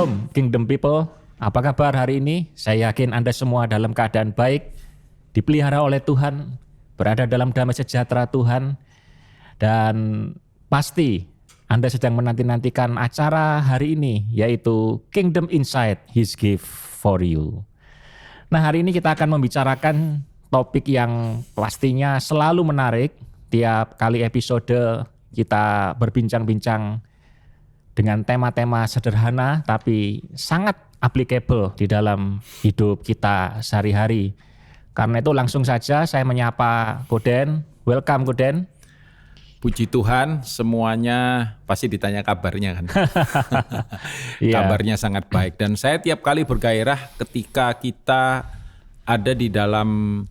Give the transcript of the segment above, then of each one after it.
Shalom Kingdom People, apa kabar hari ini? Saya yakin Anda semua dalam keadaan baik, dipelihara oleh Tuhan, berada dalam damai sejahtera Tuhan, dan pasti Anda sedang menanti-nantikan acara hari ini, yaitu Kingdom Insight, His Gift for You. Nah, hari ini kita akan membicarakan topik yang pastinya selalu menarik. Tiap kali episode kita berbincang-bincang dengan tema-tema sederhana tapi sangat applicable di dalam hidup kita sehari-hari. Karena itu langsung saja saya menyapa Koden. Welcome Koden. Puji Tuhan, semuanya pasti ditanya kabarnya kan. Kabarnya sangat baik. Dan saya tiap kali bergairah ketika kita ada di dalam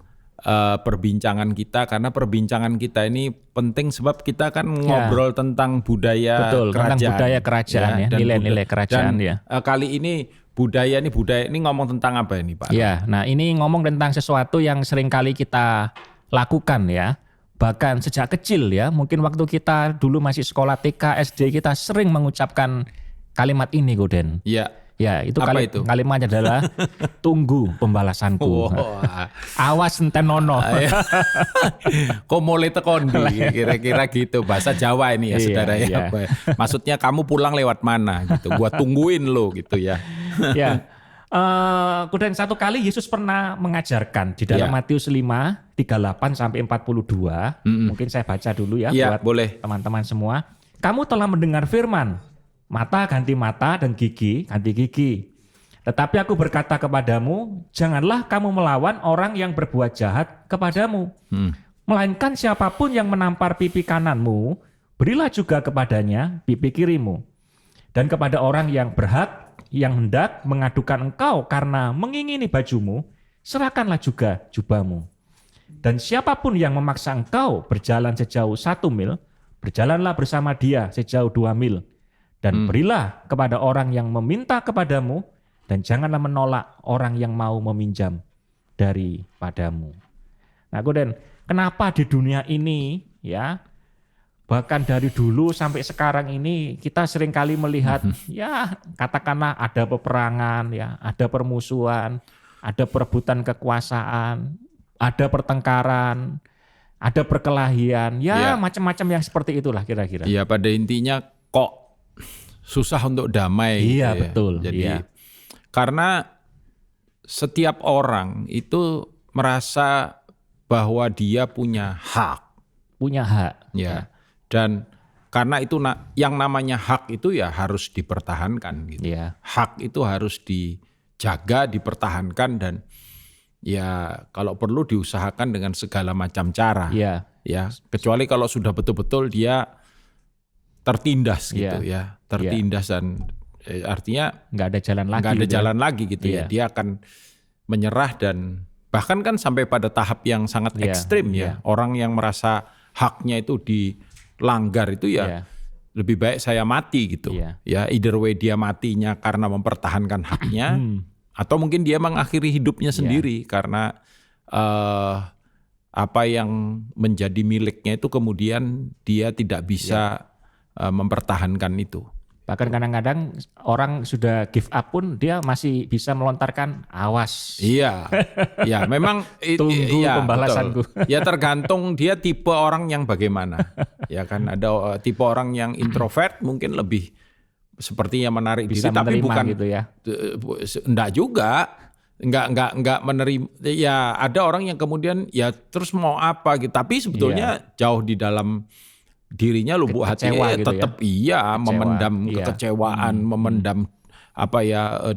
perbincangan kita, karena perbincangan kita ini penting sebab kita kan ngobrol tentang budaya kerajaan. Tentang budaya kerajaan ya, nilai-nilai kerajaan ya. Kali ini budaya ini ngomong tentang apa ini Pak? Ya, nah ini ngomong tentang sesuatu yang sering kali kita lakukan ya. Bahkan sejak kecil ya, mungkin waktu kita dulu masih sekolah TK, SD kita sering mengucapkan kalimat ini Koden. Iya. Ya, itu kalimatnya adalah tunggu pembalasanku. Awas enten nono. Kok mulai tekondi, kira-kira gitu. Bahasa Jawa ini ya saudara ya. Maksudnya kamu pulang lewat mana gitu. Gua tungguin lo gitu ya. Ya. Kemudian satu kali Yesus pernah mengajarkan di dalam Matius 5, 38 sampai 42. Mungkin saya baca dulu ya buat boleh. Teman-teman semua. Kamu telah mendengar firman, mata ganti mata dan gigi ganti gigi. Tetapi aku berkata kepadamu, janganlah kamu melawan orang yang berbuat jahat kepadamu. Melainkan siapapun yang menampar pipi kananmu, berilah juga kepadanya pipi kirimu. Dan kepada orang yang hendak mengadukan engkau karena mengingini bajumu, serahkanlah juga jubahmu. Dan siapapun yang memaksa engkau berjalan sejauh 1 mil, berjalanlah bersama dia sejauh 2 mil. Dan berilah kepada orang yang meminta kepadamu, dan janganlah menolak orang yang mau meminjam daripadamu. Nah, Koden, kenapa di dunia ini ya, bahkan dari dulu sampai sekarang ini kita seringkali melihat ya katakanlah ada peperangan ya, ada permusuhan, ada perebutan kekuasaan, ada pertengkaran, ada perkelahian, ya macam-macam yang seperti itulah kira-kira. Iya, pada intinya kok susah untuk damai. Iya, gitu ya. betul. Jadi karena setiap orang itu merasa bahwa dia punya hak. Punya hak. Ya. Dan karena itu yang namanya hak itu ya harus dipertahankan gitu. Ya. Hak itu harus dijaga, dipertahankan, dan ya kalau perlu diusahakan dengan segala macam cara. Ya. Ya, kecuali kalau sudah betul-betul dia tertindas gitu ya. Tertindas dan artinya nggak ada jalan lagi. Nggak ada jalan lagi gitu ya. Dia akan menyerah dan bahkan kan sampai pada tahap yang sangat ekstrim ya. Orang yang merasa haknya itu dilanggar itu ya lebih baik saya mati gitu. Ya, either way dia matinya karena mempertahankan haknya atau mungkin dia mengakhiri hidupnya sendiri karena apa yang menjadi miliknya itu kemudian dia tidak bisa mempertahankan itu. Bahkan kadang-kadang orang sudah give up pun dia masih bisa melontarkan awas. Iya, ya memang tunggu pembalasanku. Ya tergantung dia tipe orang yang bagaimana. Ya kan ada tipe orang yang introvert mungkin lebih sepertinya menarik bisa diri, tapi bukan gitu ya. Enggak juga. Enggak menerima. Ya ada orang yang kemudian ya terus mau apa gitu. Tapi sebetulnya jauh di dalam dirinya lubuk hatinya gitu tetap memendam kekecewaan, memendam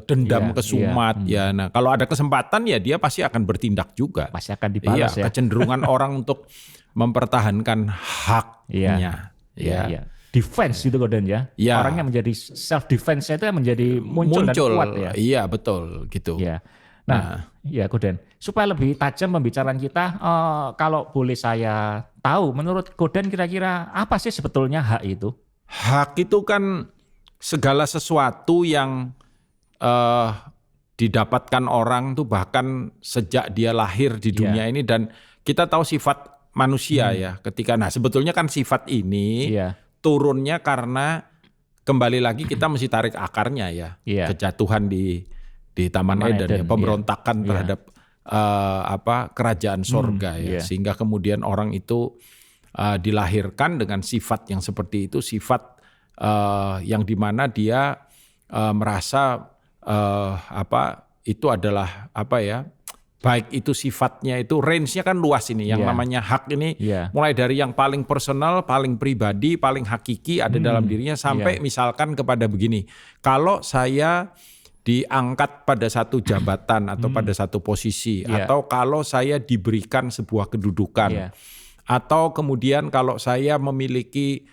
dendam kesumat ya. Nah, kalau ada kesempatan ya dia pasti akan bertindak juga. Pasti akan dibalas ya. Kecenderungan orang untuk mempertahankan haknya. Defense gitu Koden ya. Orangnya menjadi self defense itu menjadi muncul dan kuat ya. Iya, betul gitu. Ya. Nah, ya Koden, supaya lebih tajam pembicaraan kita, kalau boleh saya tahu, menurut Koden kira-kira apa sih sebetulnya hak itu? Hak itu kan segala sesuatu yang didapatkan orang tuh bahkan sejak dia lahir di dunia ini, dan kita tahu sifat manusia ya. Sebetulnya kan sifat ini turunnya karena kembali lagi kita mesti tarik akarnya ya. Kejatuhan di Taman Eden ya, pemberontakan terhadap kerajaan sorga ya. Sehingga kemudian orang itu dilahirkan dengan sifat yang seperti itu, sifat yang dimana dia merasa itu adalah baik itu sifatnya itu range-nya kan luas ini. Yang namanya hak ini mulai dari yang paling personal, paling pribadi, paling hakiki ada dalam dirinya sampai misalkan kepada begini. Kalau saya diangkat pada satu jabatan atau pada satu posisi atau kalau saya diberikan sebuah kedudukan atau kemudian kalau saya memiliki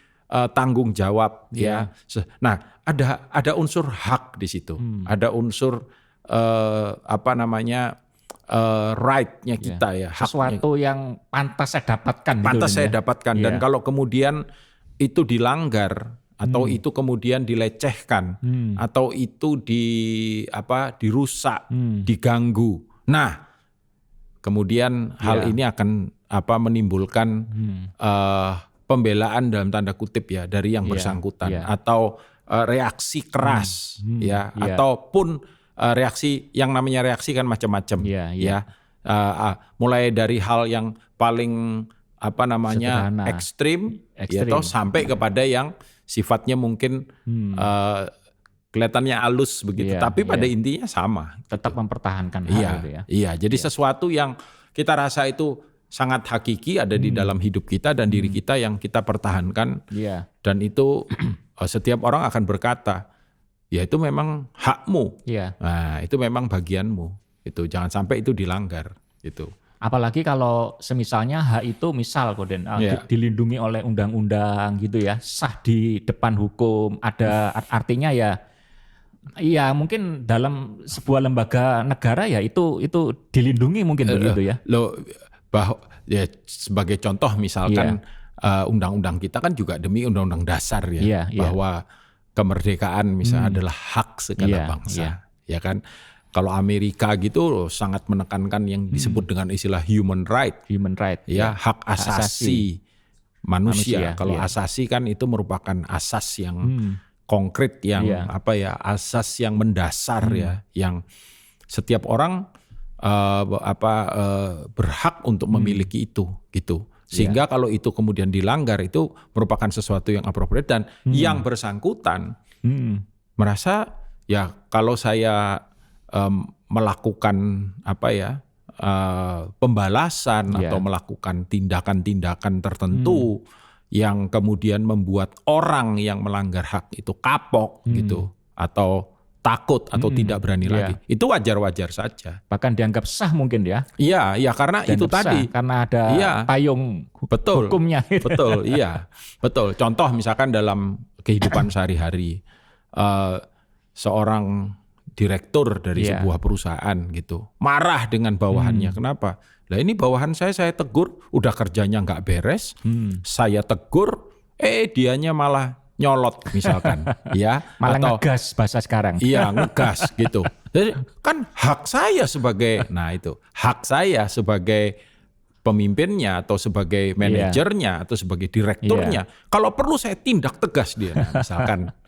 tanggung jawab ya. Nah, ada unsur hak di situ. Ada unsur right-nya kita ya. Sesuatu yang pantas saya dapatkan. Pantas saya dapatkan. Dan kalau kemudian itu dilanggar atau itu kemudian dilecehkan atau itu dirusak, diganggu. Nah, kemudian hal ini akan menimbulkan pembelaan dalam tanda kutip ya dari yang bersangkutan atau reaksi keras ataupun reaksi, yang namanya reaksi kan macam-macam mulai dari hal yang paling ekstrim atau sampai kepada yang sifatnya mungkin kelihatannya halus begitu, tapi pada intinya sama, tetap mempertahankan hal itu ya. Iya, jadi sesuatu yang kita rasa itu sangat hakiki ada di dalam hidup kita dan diri kita yang kita pertahankan, dan itu setiap orang akan berkata, ya itu memang hakmu, nah itu memang bagianmu, itu jangan sampai itu dilanggar, itu. Apalagi kalau semisalnya hak itu misal Koden dilindungi oleh undang-undang gitu ya, sah di depan hukum, ada artinya ya mungkin dalam sebuah lembaga negara ya itu dilindungi mungkin begitu ya. Sebagai contoh misalkan undang-undang kita kan juga demi undang-undang dasar bahwa kemerdekaan misalnya adalah hak segala bangsa, ya kan? Kalau Amerika gitu sangat menekankan yang disebut dengan istilah human right, hak asasi manusia. Kalau asasi kan itu merupakan asas yang konkret, yang asas yang mendasar yang setiap orang berhak untuk memiliki itu gitu. Sehingga kalau itu kemudian dilanggar itu merupakan sesuatu yang appropriate dan yang bersangkutan merasa ya kalau saya melakukan pembalasan atau melakukan tindakan-tindakan tertentu yang kemudian membuat orang yang melanggar hak itu kapok gitu atau takut atau tidak berani lagi. Itu wajar-wajar saja. Bahkan dianggap sah mungkin ya. Iya, karena dianggap itu tadi. Karena ada payung hukumnya. Betul, betul. Contoh misalkan dalam kehidupan sehari-hari, seorang direktur dari sebuah perusahaan gitu marah dengan bawahannya. Kenapa? Lah ini bawahan saya tegur, udah kerjanya nggak beres, saya tegur, dianya malah nyolot misalkan, malah ngegas bahasa sekarang. Iya, ngegas gitu. Jadi kan hak saya sebagai, hak saya sebagai pemimpinnya atau sebagai manajernya atau sebagai direkturnya, kalau perlu saya tindak tegas dia,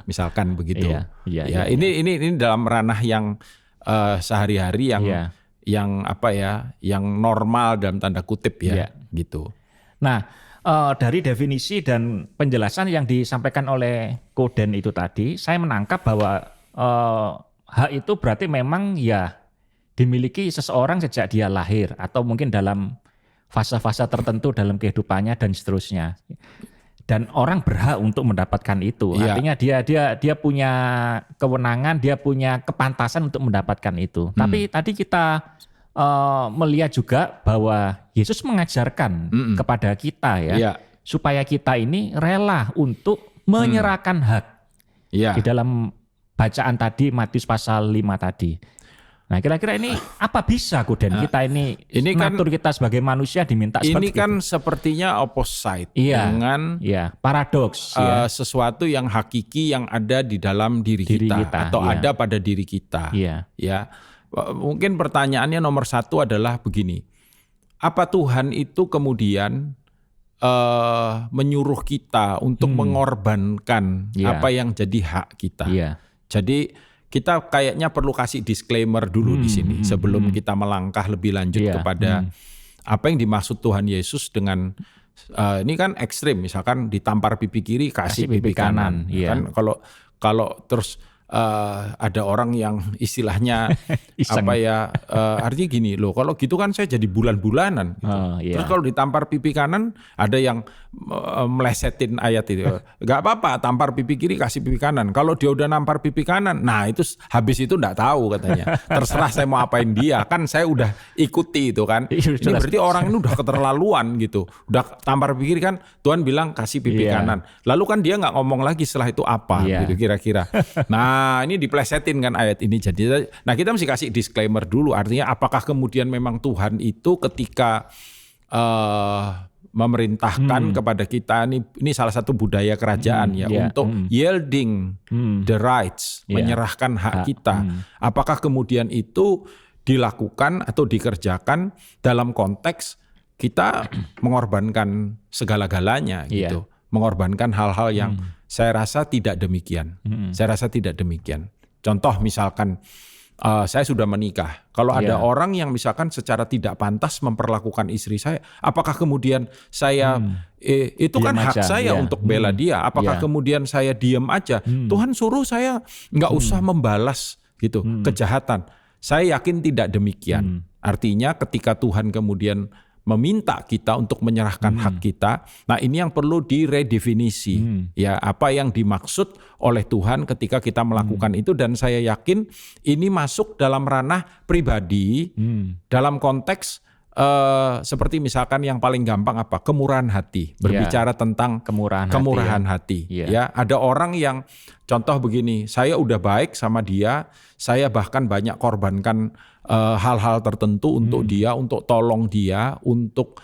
misalkan begitu. Ini dalam ranah yang sehari-hari yang normal dalam tanda kutip gitu. Nah, dari definisi dan penjelasan yang disampaikan oleh Koden itu tadi, saya menangkap bahwa hak itu berarti memang dimiliki seseorang sejak dia lahir atau mungkin dalam fase-fase tertentu dalam kehidupannya dan seterusnya. Dan orang berhak untuk mendapatkan itu. Artinya dia punya kewenangan, dia punya kepantasan untuk mendapatkan itu. Tapi tadi kita melihat juga bahwa Yesus mengajarkan kepada kita supaya kita ini rela untuk menyerahkan hak. Di dalam bacaan tadi Matius pasal 5 tadi. Nah, kira-kira ini apa bisa Koden kita ini natur kita sebagai manusia diminta seperti ini kan itu. Sepertinya opposite dengan paradoks sesuatu yang hakiki yang ada di dalam diri kita atau ada pada diri kita. Mungkin pertanyaannya nomor satu adalah begini, apa Tuhan itu kemudian menyuruh kita untuk mengorbankan apa yang jadi hak kita. Jadi kita kayaknya perlu kasih disclaimer dulu di sini sebelum kita melangkah lebih lanjut kepada apa yang dimaksud Tuhan Yesus dengan ini kan ekstrim, misalkan ditampar pipi kiri kasih pipi kanan. Kan kalau terus ada orang yang istilahnya apa ya artinya gini loh, kalau gitu kan saya jadi bulan-bulanan gitu. Terus kalau ditampar pipi kanan ada yang melesetin ayat itu, nggak apa-apa tampar pipi kiri kasih pipi kanan, kalau dia udah nampar pipi kanan nah itu habis itu nggak tahu katanya, terserah saya mau apain dia, kan saya udah ikuti itu kan. Ini berarti orang ini udah keterlaluan gitu, udah tampar pipi kiri kan Tuhan bilang kasih pipi kanan, lalu kan dia nggak ngomong lagi setelah itu apa gitu kira-kira. Nah ini diplesetin kan ayat ini. Jadi, nah kita mesti kasih disclaimer dulu. Artinya apakah kemudian memang Tuhan itu ketika memerintahkan kepada kita, ini salah satu budaya kerajaan untuk yielding the rights, menyerahkan hak kita. Apakah kemudian itu dilakukan atau dikerjakan dalam konteks kita mengorbankan segala-galanya gitu. Mengorbankan hal-hal yang saya rasa tidak demikian. Saya rasa tidak demikian. Contoh misalkan saya sudah menikah. Kalau ada orang yang misalkan secara tidak pantas memperlakukan istri saya, apakah kemudian saya itu diam kan hak saya untuk bela dia? Apakah kemudian saya diam aja? Tuhan suruh saya nggak usah membalas gitu kejahatan. Saya yakin tidak demikian. Artinya ketika Tuhan kemudian meminta kita untuk menyerahkan hak kita. Nah ini yang perlu diredefinisi. Ya, apa yang dimaksud oleh Tuhan ketika kita melakukan itu, dan saya yakin ini masuk dalam ranah pribadi, dalam konteks seperti misalkan yang paling gampang apa? Kemurahan hati. Berbicara tentang kemurahan hati. Ya, ada orang yang contoh begini, saya udah baik sama dia, saya bahkan banyak korbankan hal-hal tertentu untuk dia, untuk tolong dia, untuk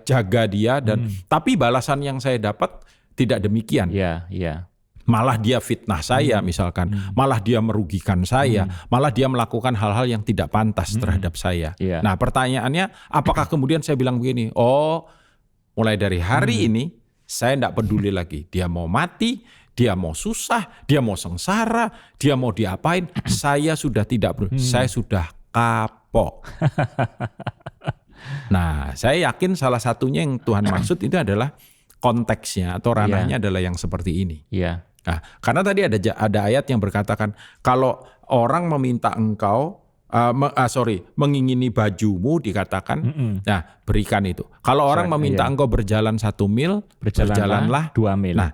jaga dia, dan tapi balasan yang saya dapat tidak demikian. Malah dia fitnah saya misalkan, malah dia merugikan saya, malah dia melakukan hal-hal yang tidak pantas terhadap saya. Nah pertanyaannya, apakah kemudian saya bilang begini, mulai dari hari ini saya tidak peduli lagi, dia mau mati, dia mau susah, dia mau sengsara, dia mau diapain, saya sudah tidak saya sudah kapok. Nah, saya yakin salah satunya yang Tuhan maksud itu adalah konteksnya atau ranahnya adalah yang seperti ini. Nah, karena tadi ada ayat yang berkatakan kalau orang meminta engkau mengingini bajumu dikatakan, nah berikan itu. Kalau orang meminta engkau berjalan 1 mil, berjalanlah 2 mil. Nah,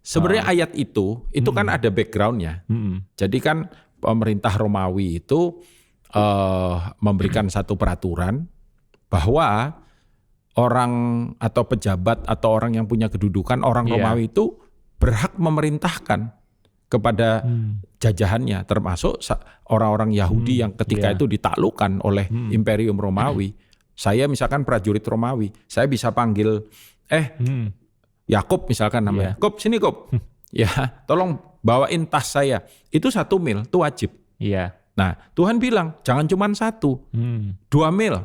sebenarnya ayat itu kan ada backgroundnya. Jadi kan pemerintah Romawi itu memberikan satu peraturan bahwa orang atau pejabat atau orang yang punya kedudukan, orang Romawi itu berhak memerintahkan kepada jajahannya, termasuk orang-orang Yahudi yang ketika itu ditaklukkan oleh Imperium Romawi. Saya misalkan prajurit Romawi, saya bisa panggil Yakub misalkan namanya. Kop, sini Kop. Ya, tolong bawain tas saya. Itu 1 mil, itu wajib. Nah, Tuhan bilang jangan cuma 1, 2 mil.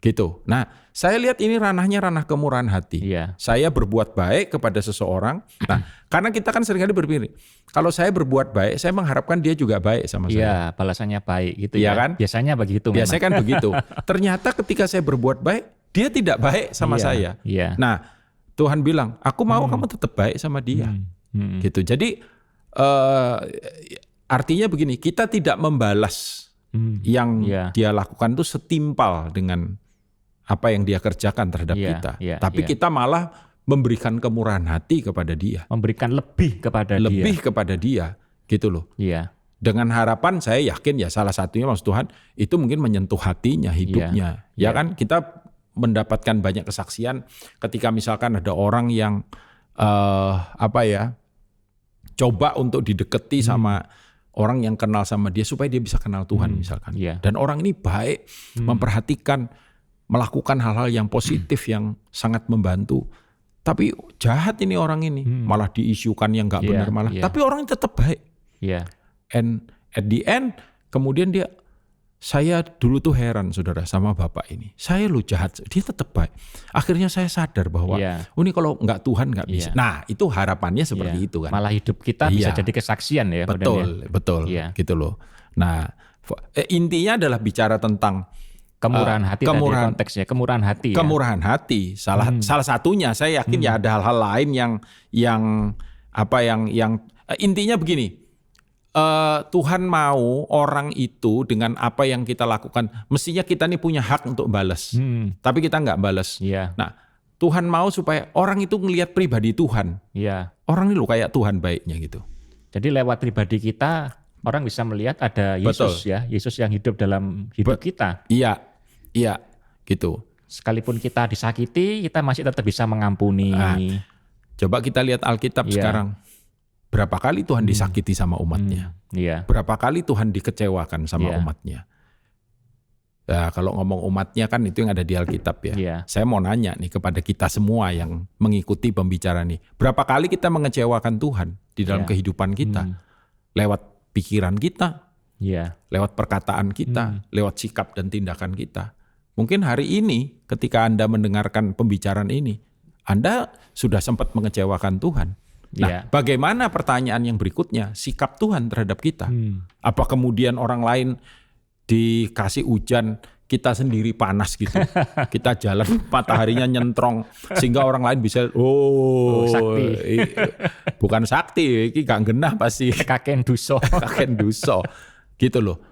Gitu. Nah, saya lihat ini ranahnya ranah kemurahan hati. Saya berbuat baik kepada seseorang. Nah, karena kita kan seringkali berpikir, kalau saya berbuat baik, saya mengharapkan dia juga baik sama saya. Balasannya baik gitu ya. Kan? Biasanya begitu. Biasanya kan begitu. Ternyata ketika saya berbuat baik, dia tidak baik sama saya. Nah, Tuhan bilang, aku mau kamu tetap baik sama dia. Gitu. Jadi artinya begini, kita tidak membalas yang dia lakukan itu setimpal dengan apa yang dia kerjakan terhadap kita. Tapi kita malah memberikan kemurahan hati kepada dia. Memberikan lebih kepada dia. Lebih kepada dia. Gitu loh. Dengan harapan saya yakin ya salah satunya maksud Tuhan itu mungkin menyentuh hatinya, hidupnya. Ya kan kita mendapatkan banyak kesaksian ketika misalkan ada orang yang coba untuk dideketi sama orang yang kenal sama dia supaya dia bisa kenal Tuhan misalkan. Dan orang ini baik, memperhatikan, melakukan hal-hal yang positif yang sangat membantu. Tapi jahat ini orang ini, malah diisukan yang nggak benar malah. Tapi orang ini tetap baik. And at the end kemudian dia Saya dulu tuh heran saudara sama bapak ini. Saya lo jahat, dia tetap baik. Akhirnya saya sadar bahwa ini kalau nggak Tuhan nggak bisa. Nah itu harapannya seperti itu kan. Malah hidup kita bisa jadi kesaksian ya. Betul, gitu loh. Nah intinya adalah bicara tentang kemurahan hati. Konteksnya kemurahan hati. Kemurahan hati. Salah satunya saya yakin ya ada hal-hal lain yang intinya begini. Tuhan mau orang itu dengan apa yang kita lakukan. Mestinya kita nih punya hak untuk balas. Tapi kita nggak balas. Nah, Tuhan mau supaya orang itu ngelihat pribadi Tuhan. Orang ini loh kayak Tuhan baiknya gitu. Jadi lewat pribadi kita, orang bisa melihat ada Yesus. Ya, Yesus yang hidup dalam hidup kita. Iya, gitu. Sekalipun kita disakiti, kita masih tetap bisa mengampuni. Nah, coba kita lihat Alkitab sekarang. Berapa kali Tuhan disakiti sama umatnya? Berapa kali Tuhan dikecewakan sama umatnya? Nah, kalau ngomong umatnya kan itu yang ada di Alkitab ya. Saya mau nanya nih kepada kita semua yang mengikuti pembicaraan ini. Berapa kali kita mengecewakan Tuhan di dalam kehidupan kita? Lewat pikiran kita, lewat perkataan kita, lewat sikap dan tindakan kita. Mungkin hari ini ketika Anda mendengarkan pembicaraan ini, Anda sudah sempat mengecewakan Tuhan. Nah, bagaimana pertanyaan yang berikutnya? Sikap Tuhan terhadap kita. Apa kemudian orang lain dikasih hujan, kita sendiri panas gitu. Kita jalan mataharinya nyentrong sehingga orang lain bisa sakti. Bukan sakti, ini gak genah pasti. Kakek duso. Kakek duso. Gitu loh.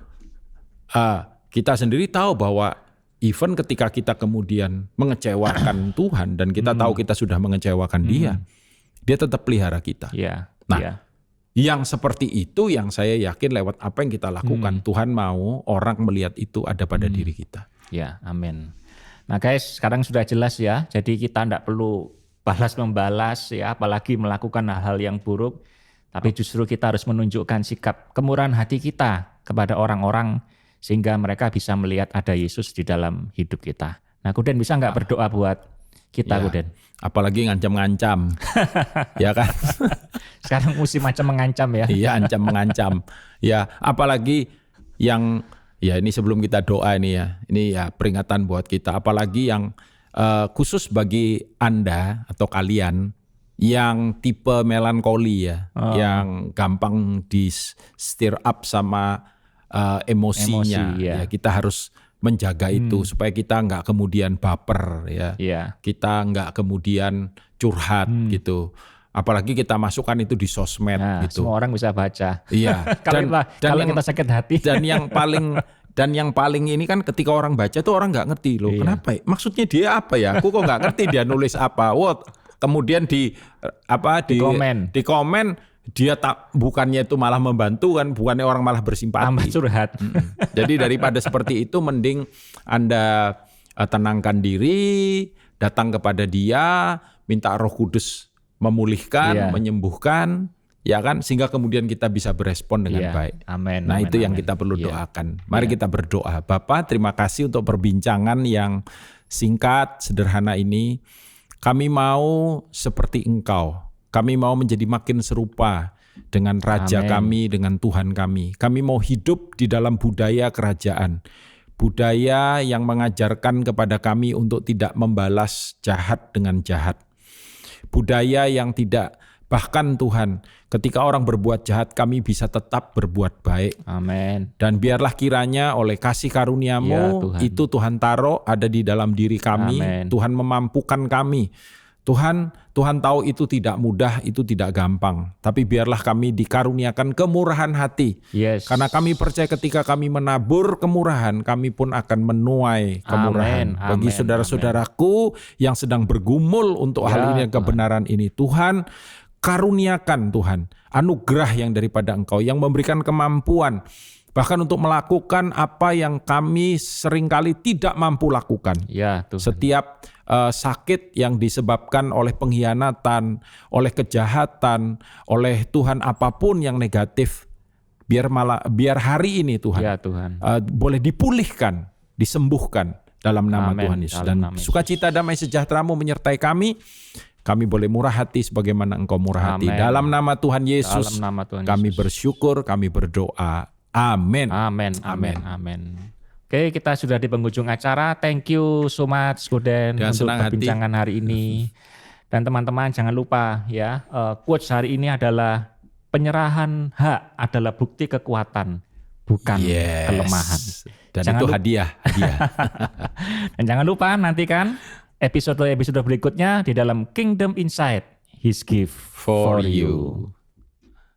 Kita sendiri tahu bahwa even ketika kita kemudian mengecewakan Tuhan dan kita tahu kita sudah mengecewakan Dia tetap pelihara kita. Yang seperti itu yang saya yakin lewat apa yang kita lakukan. Tuhan mau orang melihat itu ada pada diri kita. Ya, amin. Nah guys, sekarang sudah jelas ya. Jadi kita tidak perlu balas-membalas ya, apalagi melakukan hal-hal yang buruk. Tapi justru kita harus menunjukkan sikap kemurahan hati kita kepada orang-orang sehingga mereka bisa melihat ada Yesus di dalam hidup kita. Nah, Kuden bisa nggak berdoa buat kita, Kuden? Apalagi ngancam-ngancam, ya kan? Sekarang musim macam mengancam ya. Iya, ancam-mengancam. Ya, apalagi yang, ya ini sebelum kita doa ini ya peringatan buat kita. Apalagi yang khusus bagi Anda atau kalian yang tipe melankoli yang gampang di stir up sama emosinya. Ya, kita harus menjaga itu supaya kita nggak kemudian baper ya. Kita nggak kemudian curhat gitu. Apalagi kita masukkan itu di sosmed gitu. Semua orang bisa baca. Iya. Kalau kita sakit hati. Dan yang paling ini kan ketika orang baca tuh orang nggak ngerti loh. Kenapa? Maksudnya dia apa ya? Aku kok nggak ngerti dia nulis apa. Kemudian di komen dia bukannya itu malah membantu kan, bukannya orang malah bersimpati. Tambah curhat. Jadi daripada seperti itu mending Anda tenangkan diri, datang kepada Dia, minta Roh Kudus memulihkan, menyembuhkan, ya kan, sehingga kemudian kita bisa berespon dengan baik. Amin. Nah, itu yang kita perlu doakan. Mari kita berdoa. Bapa, terima kasih untuk perbincangan yang singkat, sederhana ini. Kami mau seperti Engkau. Kami mau menjadi makin serupa dengan Raja kami, dengan Tuhan kami. Kami mau hidup di dalam budaya kerajaan. Budaya yang mengajarkan kepada kami untuk tidak membalas jahat dengan jahat. Budaya yang tidak, bahkan Tuhan, ketika orang berbuat jahat, kami bisa tetap berbuat baik. Amin. Dan biarlah kiranya oleh kasih karunia-Mu, itu Tuhan taruh ada di dalam diri kami. Amen. Tuhan memampukan kami. Tuhan tahu itu tidak mudah, itu tidak gampang. Tapi biarlah kami dikaruniakan kemurahan hati. Karena kami percaya ketika kami menabur kemurahan, kami pun akan menuai kemurahan. Bagi saudara-saudaraku yang sedang bergumul untuk hal ini, kebenaran ini, Tuhan karuniakan, Tuhan anugerah yang daripada Engkau, yang memberikan kemampuan bahkan untuk melakukan apa yang kami seringkali tidak mampu lakukan. Setiap sakit yang disebabkan oleh pengkhianatan, oleh kejahatan, oleh Tuhan apapun yang negatif, biar hari ini Tuhan, boleh dipulihkan, disembuhkan dalam nama Tuhan Yesus. Dan sukacita damai sejahtera-Mu menyertai kami. Kami boleh murah hati sebagaimana Engkau murah hati. Dalam nama Tuhan Yesus, kami bersyukur, kami berdoa. Amin. Amin, amin, amin. Oke, kita sudah di penghujung acara. Thank you so much, Guden, untuk perbincangan hari ini. Dan teman-teman jangan lupa ya, quotes hari ini adalah penyerahan hak adalah bukti kekuatan, bukan kelemahan. Dan jangan itu hadiah. Dan jangan lupa nantikan episode berikutnya di dalam Kingdom Insight, His gift for you.